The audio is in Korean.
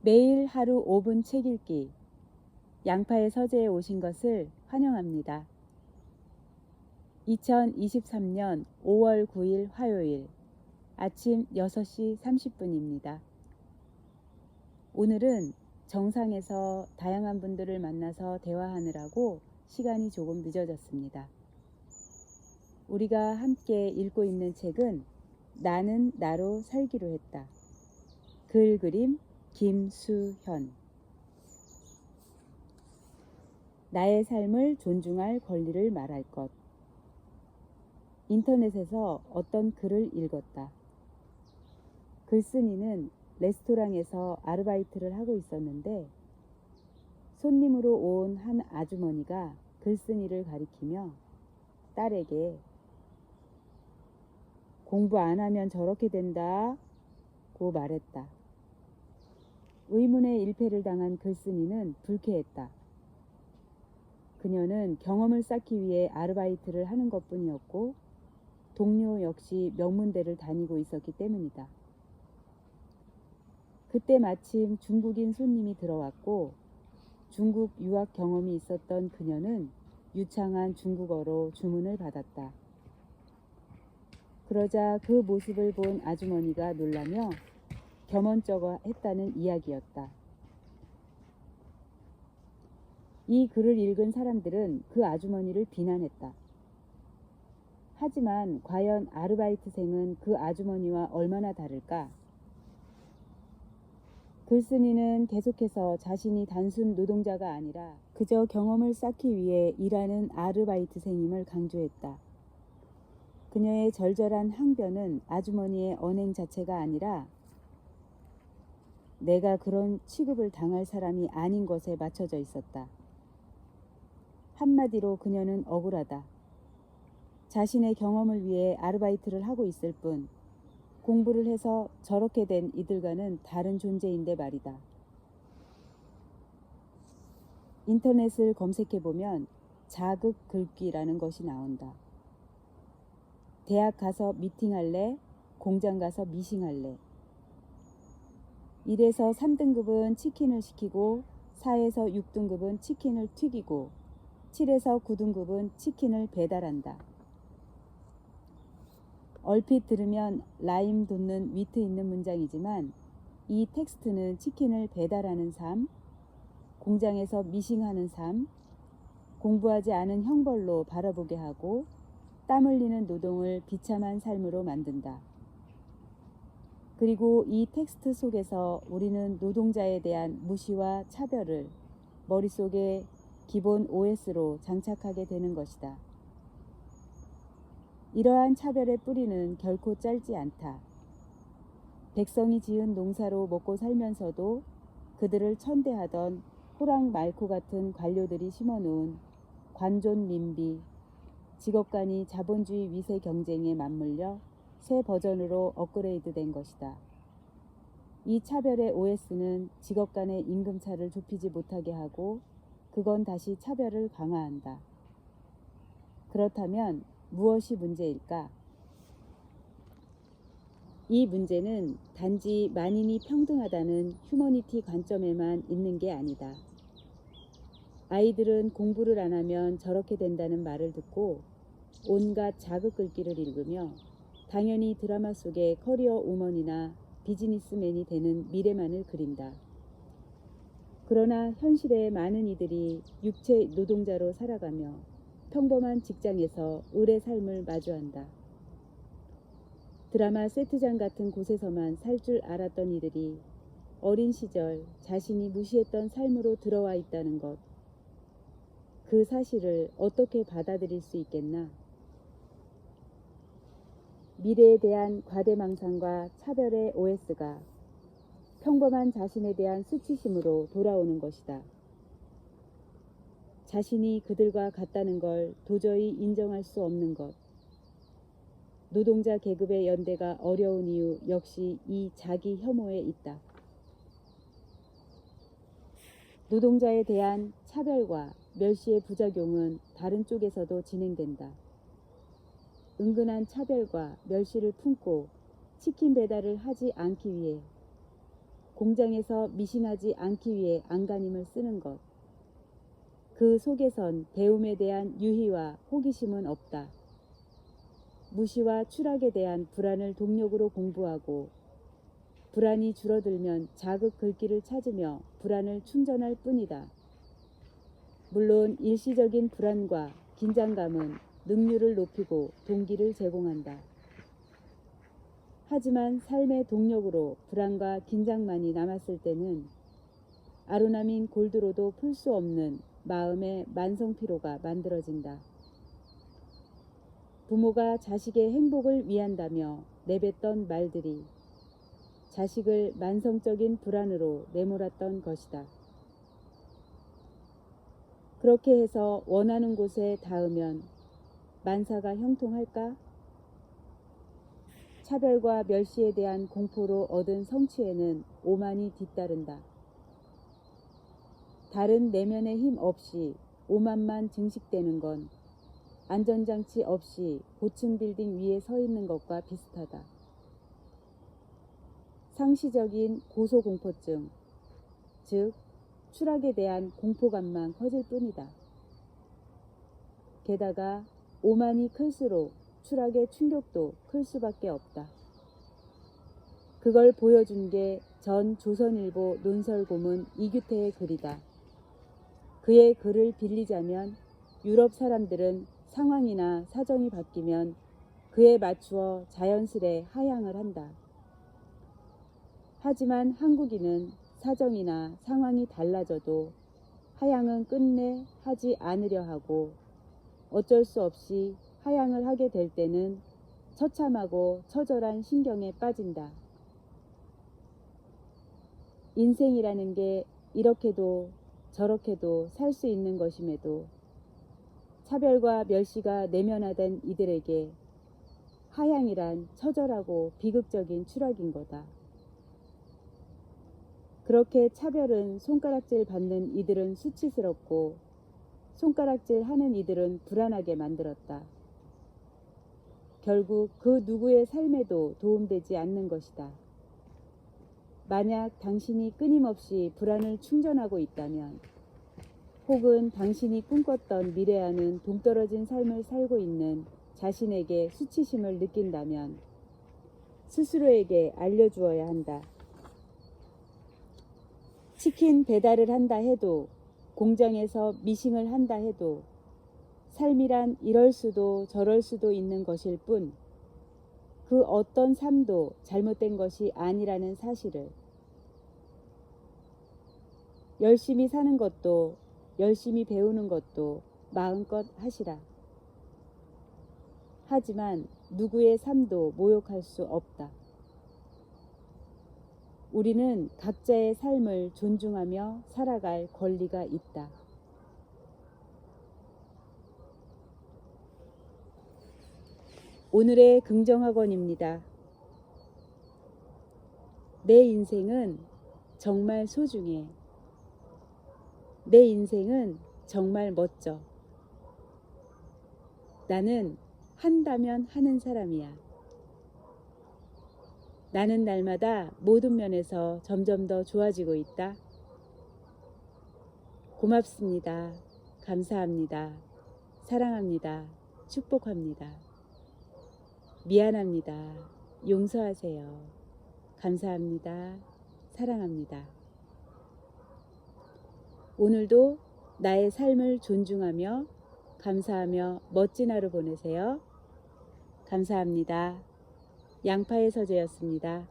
매일 하루 5분 책 읽기. 양파의 서재에 오신 것을 환영합니다. 2023년 5월 9일 화요일 아침 6시 30분입니다. 오늘은 정상에서 다양한 분들을 만나서 대화하느라고 시간이 조금 늦어졌습니다. 우리가 함께 읽고 있는 책은 나는 나로 살기로 했다. 글 그림 김수현. 나의 삶을 존중할 권리를 말할 것. 인터넷에서 어떤 글을 읽었다. 글쓴이는 레스토랑에서 아르바이트를 하고 있었는데 손님으로 온 한 아주머니가 글쓴이를 가리키며 딸에게 공부 안 하면 저렇게 된다 고 말했다. 의문의 일패를 당한 글쓴이는 불쾌했다. 그녀는 경험을 쌓기 위해 아르바이트를 하는 것뿐이었고 동료 역시 명문대를 다니고 있었기 때문이다. 그때 마침 중국인 손님이 들어왔고 중국 유학 경험이 있었던 그녀는 유창한 중국어로 주문을 받았다. 그러자 그 모습을 본 아주머니가 놀라며 겸언쩍어했다는 이야기였다. 이 글을 읽은 사람들은 그 아주머니를 비난했다. 하지만 과연 아르바이트생은 그 아주머니와 얼마나 다를까? 글쓴이는 계속해서 자신이 단순 노동자가 아니라 그저 경험을 쌓기 위해 일하는 아르바이트생임을 강조했다. 그녀의 절절한 항변은 아주머니의 언행 자체가 아니라 내가 그런 취급을 당할 사람이 아닌 것에 맞춰져 있었다. 한마디로 그녀는 억울하다. 자신의 경험을 위해 아르바이트를 하고 있을 뿐 공부를 해서 저렇게 된 이들과는 다른 존재인데 말이다. 인터넷을 검색해보면 자극 글귀라는 것이 나온다. 대학 가서 미팅할래? 공장 가서 미싱할래? 1에서 3등급은 치킨을 시키고 4에서 6등급은 치킨을 튀기고 7에서 9등급은 치킨을 배달한다. 얼핏 들으면 라임 돋는 위트 있는 문장이지만 이 텍스트는 치킨을 배달하는 삶, 공장에서 미싱하는 삶, 공부하지 않은 형벌로 바라보게 하고 땀 흘리는 노동을 비참한 삶으로 만든다. 그리고 이 텍스트 속에서 우리는 노동자에 대한 무시와 차별을 머릿속에 기본 OS로 장착하게 되는 것이다. 이러한 차별의 뿌리는 결코 짧지 않다. 백성이 지은 농사로 먹고 살면서도 그들을 천대하던 호랑 말코 같은 관료들이 심어놓은 관존 민비, 직업간이 자본주의 위세 경쟁에 맞물려 새 버전으로 업그레이드된 것이다. 이 차별의 OS는 직업 간의 임금차를 좁히지 못하게 하고 그건 다시 차별을 강화한다. 그렇다면 무엇이 문제일까? 이 문제는 단지 만인이 평등하다는 휴머니티 관점에만 있는 게 아니다. 아이들은 공부를 안 하면 저렇게 된다는 말을 듣고 온갖 자극 글귀를 읽으며 당연히 드라마 속의 커리어 우먼이나 비즈니스맨이 되는 미래만을 그린다. 그러나 현실의 많은 이들이 육체 노동자로 살아가며 평범한 직장에서 을의 삶을 마주한다. 드라마 세트장 같은 곳에서만 살 줄 알았던 이들이 어린 시절 자신이 무시했던 삶으로 들어와 있다는 것, 그 사실을 어떻게 받아들일 수 있겠나? 미래에 대한 과대망상과 차별의 OS가 평범한 자신에 대한 수치심으로 돌아오는 것이다. 자신이 그들과 같다는 걸 도저히 인정할 수 없는 것. 노동자 계급의 연대가 어려운 이유 역시 이 자기 혐오에 있다. 노동자에 대한 차별과 멸시의 부작용은 다른 쪽에서도 진행된다. 은근한 차별과 멸시를 품고 치킨 배달을 하지 않기 위해 공장에서 미싱하지 않기 위해 안간힘을 쓰는 것. 그 속에선 배움에 대한 유희와 호기심은 없다. 무시와 추락에 대한 불안을 동력으로 공부하고 불안이 줄어들면 자극 글귀를 찾으며 불안을 충전할 뿐이다. 물론 일시적인 불안과 긴장감은 능률을 높이고 동기를 제공한다. 하지만 삶의 동력으로 불안과 긴장만이 남았을 때는 아로나민 골드로도 풀 수 없는 마음의 만성피로가 만들어진다. 부모가 자식의 행복을 위한다며 내뱉던 말들이 자식을 만성적인 불안으로 내몰았던 것이다. 그렇게 해서 원하는 곳에 닿으면 만사가 형통할까? 차별과 멸시에 대한 공포로 얻은 성취에는 오만이 뒤따른다. 다른 내면의 힘 없이 오만만 증식되는 건 안전장치 없이 고층 빌딩 위에 서 있는 것과 비슷하다. 상시적인 고소공포증, 즉 추락에 대한 공포감만 커질 뿐이다. 게다가 오만이 클수록 추락의 충격도 클 수밖에 없다. 그걸 보여준 게 전 조선일보 논설고문 이규태의 글이다. 그의 글을 빌리자면 유럽 사람들은 상황이나 사정이 바뀌면 그에 맞추어 자연스레 하향을 한다. 하지만 한국인은 사정이나 상황이 달라져도 하향은 끝내 하지 않으려 하고 어쩔 수 없이 하향을 하게 될 때는 처참하고 처절한 신경에 빠진다. 인생이라는 게 이렇게도 저렇게도 살 수 있는 것임에도 차별과 멸시가 내면화된 이들에게 하향이란 처절하고 비극적인 추락인 거다. 그렇게 차별은 손가락질 받는 이들은 수치스럽고 손가락질 하는 이들은 불안하게 만들었다. 결국 그 누구의 삶에도 도움되지 않는 것이다. 만약 당신이 끊임없이 불안을 충전하고 있다면 혹은 당신이 꿈꿨던 미래와는 동떨어진 삶을 살고 있는 자신에게 수치심을 느낀다면 스스로에게 알려주어야 한다. 치킨 배달을 한다 해도 공장에서 미싱을 한다 해도 삶이란 이럴 수도 저럴 수도 있는 것일 뿐 그 어떤 삶도 잘못된 것이 아니라는 사실을 열심히 사는 것도 열심히 배우는 것도 마음껏 하시라. 하지만 누구의 삶도 모욕할 수 없다. 우리는 각자의 삶을 존중하며 살아갈 권리가 있다. 오늘의 긍정학원입니다. 내 인생은 정말 소중해. 내 인생은 정말 멋져. 나는 한다면 하는 사람이야. 나는 날마다 모든 면에서 점점 더 좋아지고 있다. 고맙습니다. 감사합니다. 사랑합니다. 축복합니다. 미안합니다. 용서하세요. 감사합니다. 사랑합니다. 오늘도 나의 삶을 존중하며 감사하며 멋진 하루 보내세요. 감사합니다. 양파의 서재였습니다.